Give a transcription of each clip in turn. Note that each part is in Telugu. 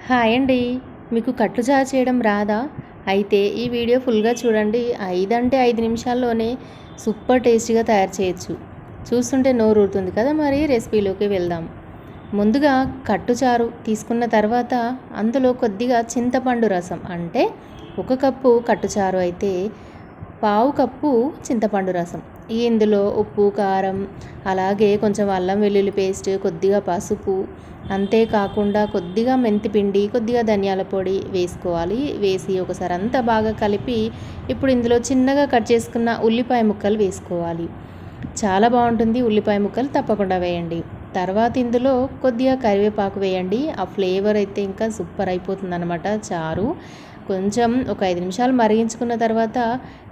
హాయ్ అండి. మీకు కట్టు చారు చేయడం రాదా? అయితే ఈ వీడియో ఫుల్‌గా చూడండి. 5 అంటే 5 నిమిషాల్లోనే సూపర్ టేస్టీగా తయారు చేయొచ్చు. చూస్తుంటే నోరూరుతుంది కదా! మరి రెసిపీలోకి వెళ్దాం. ముందుగా కట్టు చారు తీసుకున్న తర్వాత అందులో కొద్దిగా చింతపండు రసం అంటే 1 కప్పు కట్టు చారు అయితే పావు కప్పు చింతపండు రసం. ఇందులో ఉప్పు, కారం, అలాగే కొంచెం అల్లం వెల్లుల్లి పేస్ట్, కొద్దిగా పసుపు, అంతేకాకుండా కొద్దిగా మెంతిపిండి, కొద్దిగా ధనియాల పొడి వేసుకోవాలి. వేసి ఒకసారి అంతా బాగా కలిపి ఇప్పుడు ఇందులో చిన్నగా కట్ చేసుకున్న ఉల్లిపాయ ముక్కలు వేసుకోవాలి. చాలా బాగుంటుంది. ఉల్లిపాయ ముక్కలు తప్పకుండా వేయండి. తర్వాత ఇందులో కొద్దిగా కరివేపాకు వేయండి. ఆ ఫ్లేవర్ అయితే ఇంకా సూపర్ అయిపోతుందన్నమాట చారు. కొంచెం ఒక 5 నిమిషాలు మరిగించుకున్న తర్వాత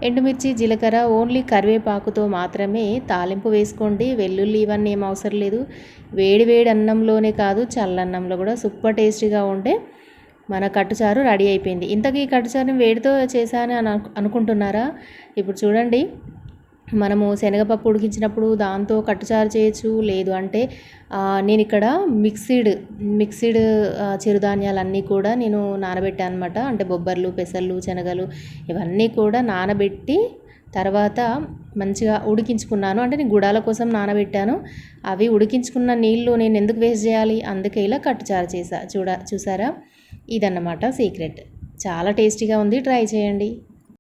ఎండుమిర్చి, జీలకర్ర, ఓన్లీ కరివేపాకుతో మాత్రమే తాలింపు వేసుకోండి. వెల్లుల్లి ఇవన్నీ ఏం అవసరం లేదు. వేడి వేడి అన్నంలోనే కాదు, చల్లన్నంలో కూడా సూపర్ టేస్టీగా ఉండే మన కట్టుచారు రెడీ అయిపోయింది. ఇంతకీ ఈ కట్టుచారుని వేడితో చేశాను అని అనుకుంటున్నారా? ఇప్పుడు చూడండి, మనము శనగపప్పు ఉడికించినప్పుడు దాంతో కట్టుచారు చేయొచ్చు. లేదు అంటే నేను ఇక్కడ మిక్సిడ్ చిరుధాన్యాలన్నీ కూడా నేను నానబెట్టాను అనమాట. అంటే బొబ్బర్లు, పెసర్లు, శనగలు ఇవన్నీ కూడా నానబెట్టి తర్వాత మంచిగా ఉడికించుకున్నాను. అంటే నేను గుడాల కోసం నానబెట్టాను. అవి ఉడికించుకున్న నీళ్ళు నేను ఎందుకు వేస్ట్ చేయాలి? అందుకే ఇలా కట్టుచారు చేసా. చూసారా? ఇదన్నమాట సీక్రెట్. చాలా టేస్టీగా ఉంది. ట్రై చేయండి.